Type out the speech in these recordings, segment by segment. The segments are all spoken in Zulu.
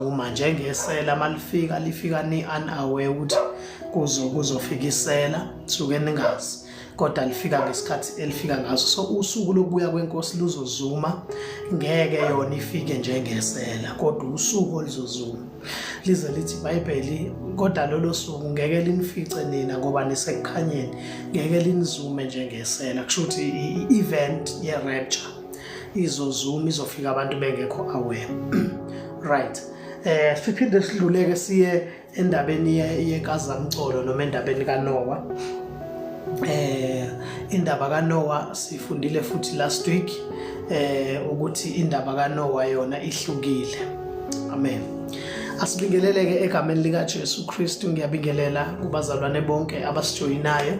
uma njengesela malifika lifika ni unaware ukuthi kuzofika isela suke ningazi kodwa lifika ngesikhathi elifika ngaso so usuku lokubuya kwenkosi luzozuma ngeke yona ifike njengesela kodwa usuku oluzozuma lize lithi iBhayibheli kodwa lolo suku ngeke linifice nina ngoba nisekukhanyeni ngeke linizume njengesela kusho ukuthi i-event ye-rapture izozuma izofika abantu bengekho aware right siphinde sidluleke siye endabeni yenkazamcolo noma endabeni kaNoah indaba kaNoah sifundile futhi last week ukuthi indaba kaNoah yona ihlukile amen asibingeleleke egameni lika Jesu Kristu ngiyabingelela kubazalwane bonke abasijoyinayo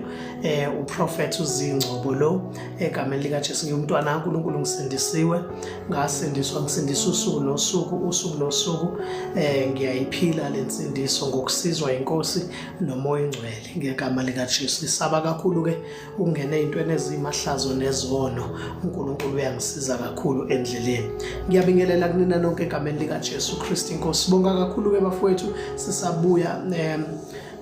uProfet uZingcobo lo egameni lika Jesu ngiyumntwana kaNkulunkulu ngisindisiwe ngasindiswa ngisindisa usuku nosuku ngiyayiphila lensindiso ngokusizwa inkosi nomoya ongcwele ngegama lika Jesu lisaba kakhulu ke ukungena ezintweni ezimahlazo nezono uNkulunkulu uyangisiza kakhulu endleleni ngiyabingelela kunina nonke egameni lika Jesu Kristu inkosi bonga kakhulu ke bafowethu sisabuya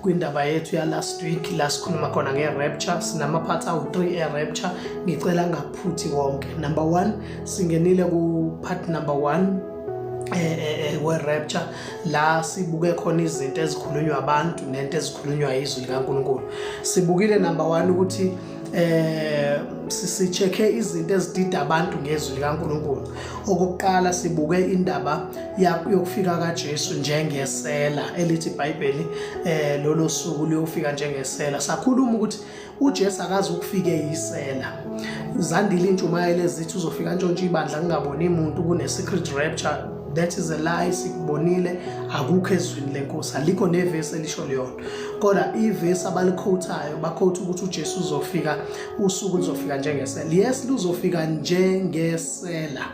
kwindaba yethu ya last week la sikhuluma khona nge-rapture sinama-parts awu-3 e-rapture ngicela ngaphuthi wonke number 1 singenile ku-part number 1 we-rapture la sibuke khona izinto ezikhulunywa abantu nento ezikhulunywa izwi likaNkulunkulu sibukile number 1 ukuthi sicheke izinto ezidida abantu ngezwi likaNkulunkulu okokuqala sibuke indaba yokufika kaJesu njengesela elithi iBhayibheli lolo suku liyofika njengesela sakhuluma ukuthi uJesu akazi ukufike isela zandile intshumayelo ezithi uzofika ntshontshe ibandla kungaboni umuntu kune secret rapture that is a lie sikubonile akukho ezwini lenkosi alikho nevesi elisho leyona kodwa ivesi abalikhothayo bakhotha ukuthi uJesu uzofika usuku luzofika njengesela yes luzofika njengesela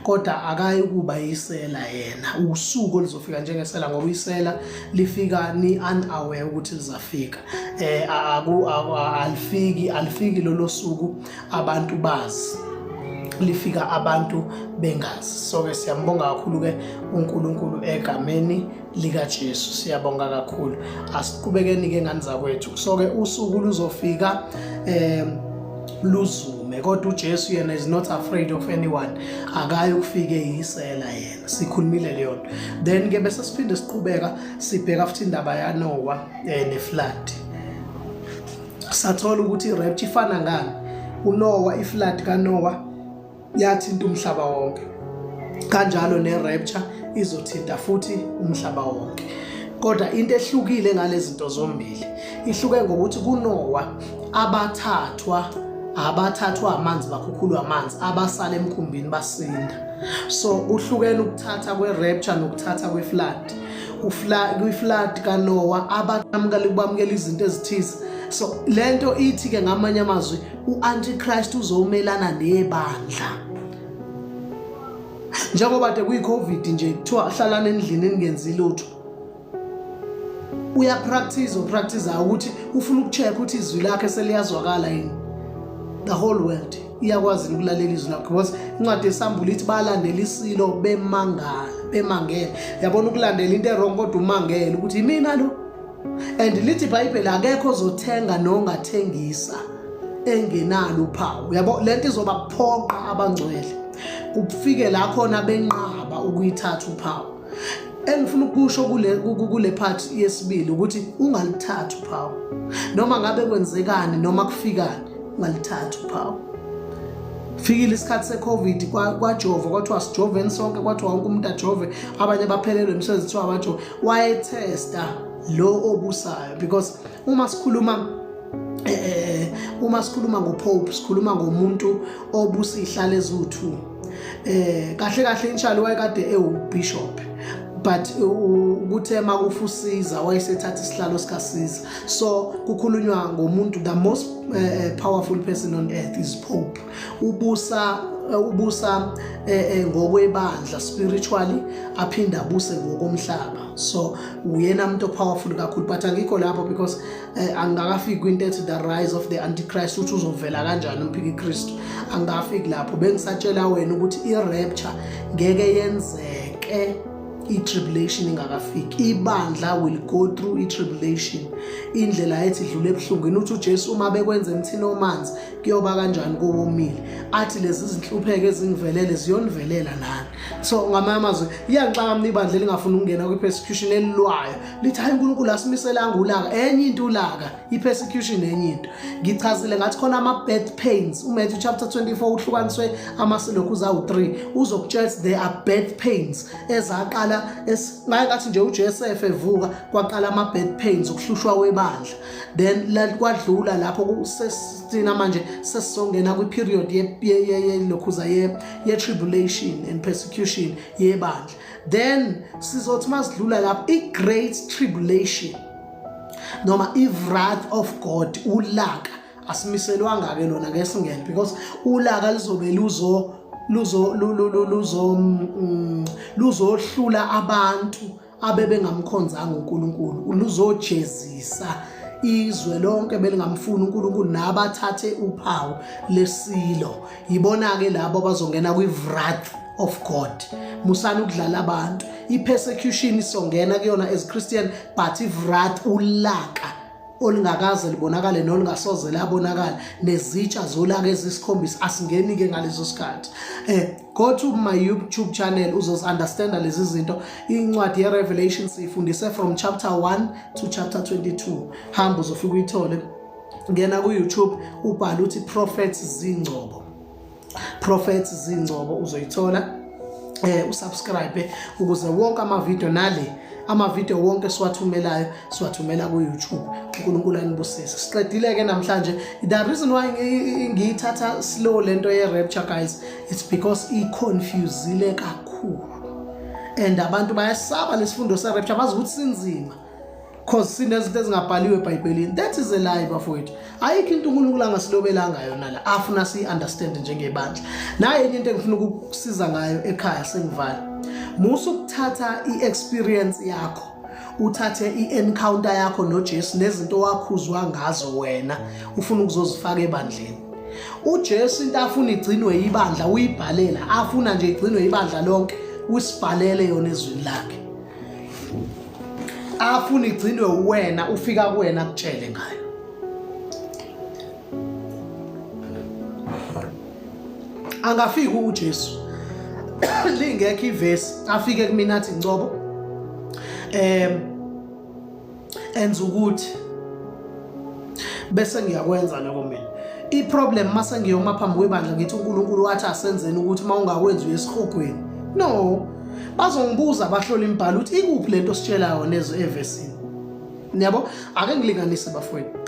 kodwa akayi kuba isela yena usuku luzofika njengesela ngoba isela lifika ni unaware ukuthi lizafika alifiki lolo suku abantu bazi lifika abantu bengazi so ke siyambonga kakhulu ke uNkulunkulu egameni lika Jesu siyabonga kakhulu asiqhubekeni ke ngani zakwethu so ke usuku luzofika luzume kodwa uJesu yena is not afraid of anyone akayi ukufike isela yena sikhulumile leyo then ke bese siphinde siqhubeka sibheka futhi indaba yaNoah neflood sathola ukuthi irapture ifana ngani uNoah iflood kaNoah yathinta umhlaba wonke kanjalo ne-rapture izothinta futhi umhlaba wonke kodwa into ehlukile ngalezi zinto zombili ihluke ngokuthi kuNoah abathathwa amanzi bakhukhulwa amanzi abasala emkhumbini basinda so uhlukene ukuthatha kwe-rapture nokuthatha kwe-flood kwi-flood kaNoah abakamukela ukubamukela izinto ezithize so lento ithi ke ngamanye amazwi uAntichrist uzomelana nebandla njengoba kade kuyi-COVID nje kuthiwa hlalana endlini ningenzi lutho upractice ukuthi ufuna ukucheck ukuthi izwi lakhe seliyazwakala yini the whole world iyakwazi ukulalela izwi lakhe because incwadi yesambulu ithi balandela isilo bemangele yabona ukulandela into errong kodwa umangele ukuthi imina lo and lithi iBhayibheli akekho ozothenga nongathengisa engenalo uphawu yabo lento izoba kuphoqa abangcwele ufike la khona benqaba ukuyithatha uphawu engifuna ukusho kule part yesibili ukuthi ungalithatha uphawu noma ngabe kwenzekani noma kufikani ungalithatha uphawu fikile isikhathi seCovid kwaJova kwathiwa sijoveni sonke kwathiwa wonke umuntu ajove abanye baphelelwe imisebenzi kuthiwa abajove wayetesta lo obusayo because uma sikhuluma ngopope sikhuluma ngomuntu obusa ihlala ezu2 kahle injalo wayekade ewubishop but ukuthema kufusiza wayesethatha isihlalo sikaSiza so kukhulunywa ngomuntu the most powerful person on earth is pope ubusa ngokwebandla spiritually aphinda abuse ngokomhlaba so uyena umuntu powerful kakhulu but angikho lapho because angakafiki kwinto ethi the rise of the antichrist uthi uzovela kanjani umphiki Kristu angafiki lapho bengisatshela wena ukuthi i-rapture ngeke yenzeke i-tribulation ingakafiki. Ibandla will go through i-tribulation. Indlela yethi idlule ebuhlungwini. Uthi uJesu uma bekwenza emthini omanzi kuyoba kanjani kowomile. Athi lezi zinhlupheko ezingivelele ziyonivelela nani. So ngamanye amazwi iyangixa ibandla lingafuna ukungena kwi-persecution elilwayo. Lithi hayi uNkulunkulu asimiselanga ulaka. Enye into ulaka, i-persecution enye into. Ngichazile ngathi khona ama-birth pains. uMatthew chapter 24 uhlukaniswe amasilokhu zawu-3. Uzokutshela there are birth pains ezaqala ngathi nje uJoseph evuka kwaqala ama-birth pains ukuhlushwa webandla. Then kwadlula lapho sesina manje sesizongena kwi-period lokhuza ye-tribulation and persecution yebandla. Then sizothi masidlula lapho i-great tribulation noma i-wrath of God, ulaka asimiselwanga ke lona ke singene, because ulaka lizobe luzohlula abantu abebengamkhonzanga uNkulunkulu, luzojezisa izwe lonke belingamfuni uNkulunkulu nabathathe uphawu lesilo. Yibona ke labo bazongena kwi-wrath of God. Musana ukudlala abantu. I-persecution isongena kuyona as Christian, but i-wrath ulaka olungakaze libonakale nolungasoze labonakala, nezitsha zolaka ezisikhombisa asingeni ke ngalezo sikhathi. Go to my YouTube channel uzounderstanda lezi zinto. Incwadi ye-Revelation sifundise from chapter 1 to chapter 22. Hamba uzofika uyithole. Ngena ku YouTube ubhala uthi Prophets Zingcobo. Prophets Zingcobo uzoyithola. Usubscribe ukuze wonke ama-video ama-video wonke siwathumelayo siwathumela ku YouTube. uNkulunkulu anibusise. Siqedile ke namhlanje. The reason why ngiyithatha slow lento ye-rapture guys, it's because i-confusile kakhulu and abantu bayasaba lesifundo se-rapture, bazi ukuthi sinzima because sinezinto ezingabhaliwe eBhayibhelini. That is a lie bafowethu. Ayikho into uNkulunkulu angasilobelanga yona la afuna si-understand njengebandla. Naye enye into engifuna ukukusiza ngayo ekhaya sengivala, musu ukuthatha i-experience yakho, uthathe i-encounter yakho noJesu nezinto wakhuzwa ngazo wena ufuna ukuzozifaka ebandleni. uJesu into afuna igcinwe ibandla uyibhalela, afuna nje igcinwe ibandla lonke usibhalele yona ezwini lakhe. Afuna igcinwe wena, ufika kuwena akutshele ngayo. Angafiki uJesu lingekho ivesi afike kumina athi Ngcobo enza ukuthi bese ngiyakwenza lokho mina. I-problem mase ngiyoma phambi kwebandla ngithi uNkulunkulu wathi asenzeni ukuthi mawungakwenzi uyesihogweni. No, bazongibuza abahlola imibhalo ukuthi ikuphi lento sitshela yona evesini. Niyabo, ake ngilinganise bafowethu.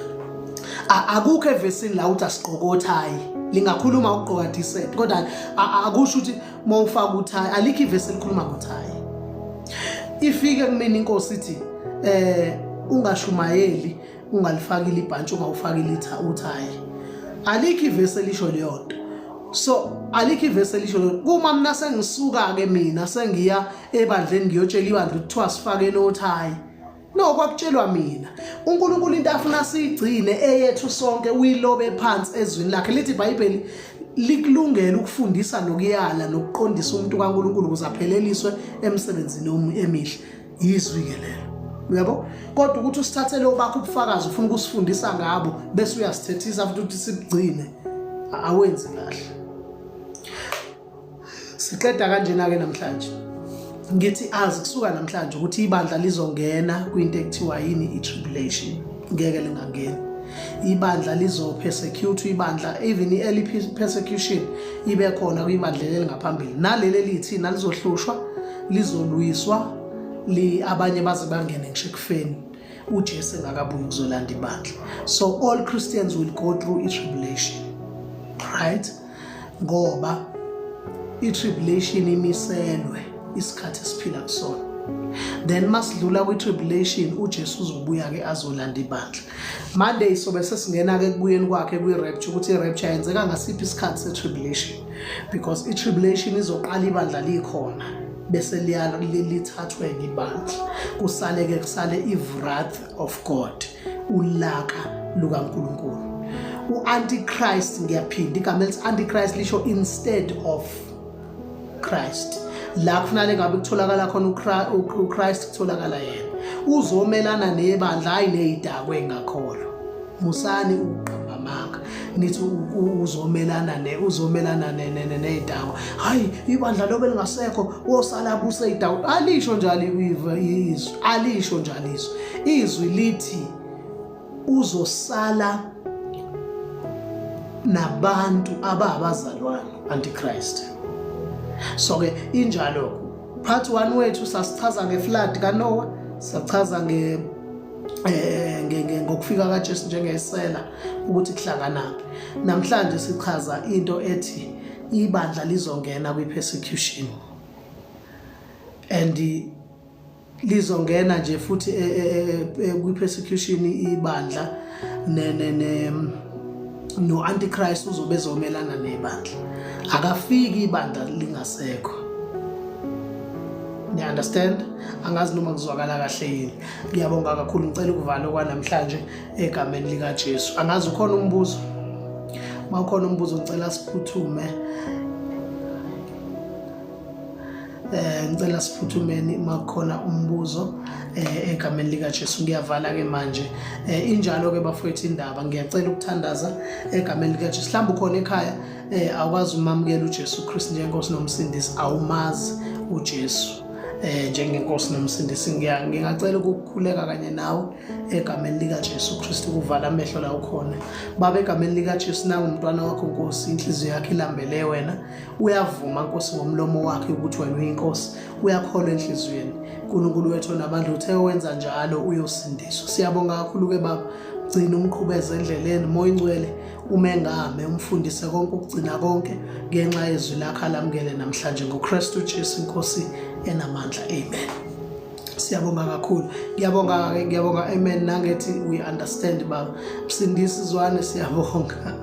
Akukho evesini la uthi asiqokothayi. Lingakhuluma ukugqoka t-shirt kodwa akusho ukuthi mawufaka uthayi. Alikho ivesi elikhuluma ngothayi. Ifike kumina inkosi ithi ungashumayeli ungalifakile ibhantshi ungawufakile uthayi. Alikho ivesi elisho leyo nto. So alikho ivesi elisho leyo. Kuma mina sengisuka ke mina sengiya ebandleni ngiyotshela ibandla ukuthiwa sifake nothayi. No, kwakutshelwa mina uNkulunkulu into afuna sigcine eyethu sonke uyilobe phansi ezwini lakhe. Lithi iBhayibheli likulungela ukufundisa nokuyala nokuqondisa umuntu kaNkulunkulu ukuze apheleliswe emsebenzini emihle. Izwi ke lelo. Uyabo? Kodwa ukuthi usithathe lo bakho ubufakazi ufuna ukusifundisa ngabo bese uyasithethisa futhi ukuthi sibugcine, awenzi kahle. Siqeda kanjena ke namhlanje. Ngithi azi kusuka namhlanje ukuthi ibandla lizongena kwinto ekuthiwa yini i-tribulation. Ngeke lingangena. Ibandla lizopersecute, ibandla even i-early persecution ibe khona kwibandla elingaphambili. Naleli lithina lizohlushwa, lizolwiswa, abanye baze bangene ngisho ekufeni uJesu engakabuyi ukuzolanda ibandla. So all Christians will go through i-tribulation, right? Ngoba i-tribulation imiselwe isikhathi esiphila kusona. Then masidlula kwi-tribulation uJesu uzobuya ke azolanda ibandla. Monday sobe sesingena ke kubuyeni kwakhe kwi-rapture ukuthi i-rapture yenzeka ngasiphi isikhathi se-tribulation, because i-tribulation izoqala ibandla likhona bese lithathwe ngibandla kusale i-wrath of God, ulaka lukaNkulunkulu. U-antichrist ngiyaphinda igama elithi antichrist lisho instead of Christ. la kufanele ngabe kutholakala khona uChrist kutholakala yena. Uzomelana nebandla hayi nezidakwe engakholwa. Musani uqamba amanga nithi uzomelana nezidakwe. Hayi ibandla lobe lingasekho wosala buse idakwe. Alisho njalo izwi, alisho njalo izwi. Izwi lithi uzosala nabantu abazalwane antichrist. So ke injalo part 1 wethu sasichaza ngeflood kaNoah, sachaza ngokufika kaJesu njengesela ukuthi kuhlanganaphi. Namhlanje sichaza into ethi ibandla lizongena kwi-persecution and lizongena nje futhi kwi-persecution ibandla no antichrist uzobe ezomelana nebandla. Akafiki ibandla lingasekho. You understand? Angazi noma kuzwakala kahle yini. Ngiyabonga kakhulu, ngicela ukuvala kwanamhlanje egameni lika Jesu. Angazi ukhona umbuzo? Mawukhona umbuzo ngicela siphuthume. Ngicela siphuthumeni makukhona umbuzo egameni lika Jesu. Ngiyavala ke manje injalo ke bafowethu indaba. Ngiyacela ukuthandaza egameni lika Jesu. Mhlawumbe ukhona ekhaya awukwazi umamukela uJesu Kristu njengenkosi nomsindisi, awumazi uJesu njengenkosi nomsindisi. Ngingacela ukukhuleka kanye nawe egameni lika Jesu Kristu, kuvala amehlo la ukhona. Baba, egameni lika Jesu, nangu umntwana wakho Nkosi, inhliziyo yakhe ilambele wena. Uyavuma Nkosi ngomlomo wakhe ukuthi wena uyinkosi, uyakholwa enhliziyweni. uNkulunkulu wethu nabantu uthe wenza njalo uyosindiswa. Siyabonga kakhulu ke Baba, gcina umqhubeze endleleni, Moya Ingcwele umengame umfundise konke ukugcina konke ngenxa yezwi lakho alamukele namhlanje ngoKristu Jesu Inkosi enamandla. Amen. Siyabonga kakhulu. Ngiyabonga amen nangethi we understand Baba. Msindisi izwane, siyabonga.